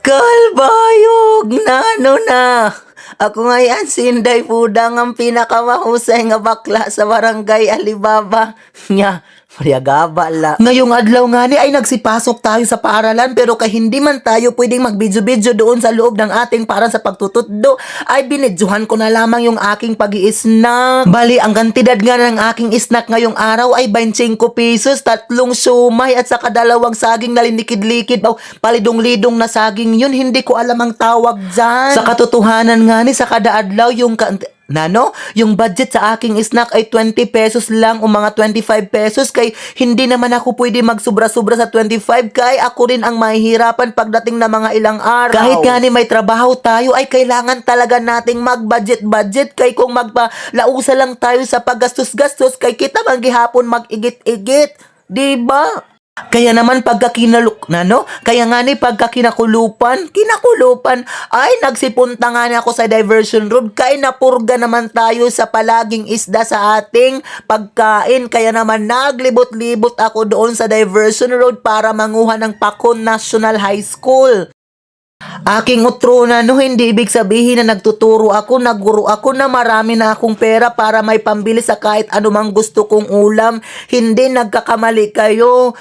Kalbayog na ano na. Ako ngayon sinday pudang ang pinakamahusay nga bakla sa barangay Alibaba. Nya, Mariagaba la. Ngayong adlaw nga ni ay nagsipasok tayo sa paaralan pero kay hindi man tayo pwedeng magbidyo-bidyo doon sa loob ng ating para sa pagtutudlo ay binidyohan ko na lamang yung aking pag-i-snack. Bali, ang kantidad nga ng aking snack ngayong araw ay 25 pesos, 3 siomay at saka 2 saging na linikid-likid. Palidong-lidong na saging yun, hindi ko alam ang tawag dyan. Sa katotohanan nga ni sa kada adlaw yung budget sa aking snack ay 20 pesos lang o mga 25 pesos kay hindi naman ako pwede magsubra-subra sa 25 kay ako rin ang mahihirapan pagdating na mga ilang araw. Kahit nga ni may trabaho tayo ay kailangan talaga nating mag-budget kay kung magpalausa lang tayo sa paggastos-gastos kay kita maghihapon mag-igit-igit. Diba? Kaya naman kaya nga ni kinakulupan ay nagsipunta nga ni ako sa diversion road kay napurga naman tayo sa palaging isda sa ating pagkain. Kaya naman naglibot-libot ako doon sa diversion road para manguha ng Pakon National High School. Aking utrona hindi ibig sabihin na nagtuturo ako, nagguro ako na marami na akong pera para may pambili sa kahit anumang gusto kong ulam. Hindi, nagkakamali kayo.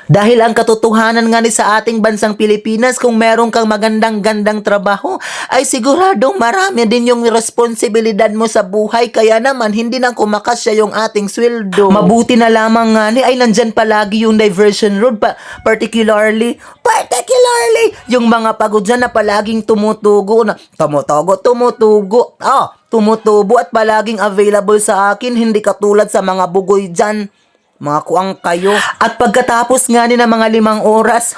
Dahil ang katotohanan nga ni sa ating bansang Pilipinas, kung meron kang magandang-gandang trabaho, ay siguradong marami din yung responsibilidad mo sa buhay. Kaya naman, hindi nang kumakasya yung ating sweldo. Mabuti na lamang nga ni ay nandyan palagi yung diversion road, particularly, yung mga pagod dyan na palaging tumutubo at palaging available sa akin, hindi katulad sa mga bugoy dyan. Mga kuang kayo. At pagkatapos nga ni ng mga 5 oras,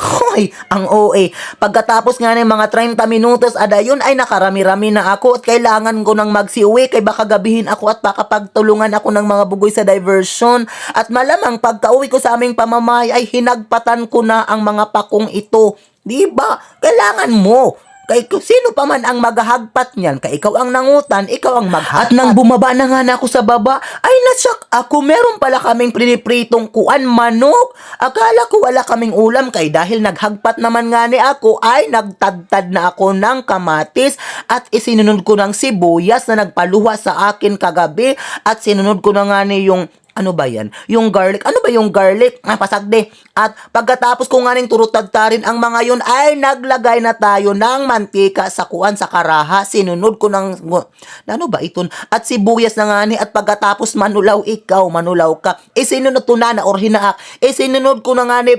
ang OA. Pagkatapos nga ni mga 30 minutos, adayon ay nakarami-rami na ako at kailangan ko nang magsiuwi kay baka gabihin ako at baka pagtulungan ako ng mga bugoy sa diversion. At malamang pagka-uwi ko sa aming pamamay ay hinagpatan ko na ang mga pakong ito. Diba? Kailangan mo. Kay sino pa man ang maghahagpat niyan, kay ikaw ang nangutan, ikaw ang maghagpat. At nang bumaba na nga na ako sa baba, ay nasyak ako, meron pala kaming pinipritong manok. Akala ko wala kaming ulam kay dahil naghagpat naman nga ni ako, ay nagtadtad na ako ng kamatis at isinunod ko ng sibuyas na nagpaluha sa akin kagabi at sinunod ko na nga ni yung ano ba yan? Yung garlic. Ano ba yung garlic? Pasagde. At pagkatapos ko nga ning turutagtarin ang mga yun, ay naglagay na tayo ng mantika sa sa karaha. Sinunod ko ng, ano ba ito? At sibuyas na nga ni. At pagkatapos manulaw ka. Sinunod ko na or hinaak. Sinunod ko na nga ni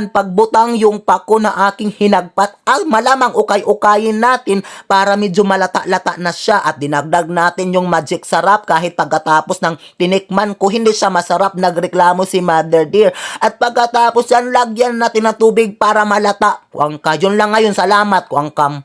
pagbutang yung pako na aking hinagpat. Malamang ukay-ukayin natin para medyo malata-lata na siya. At dinagdag natin yung magic sarap kahit pagkatapos ng tinikman ko, hindi siya masarap, nagreklamo si Mother Dear. At pagkatapos yan, lagyan natin ng tubig para malata. Kuang ka, yun lang ngayon, salamat, kuang kam.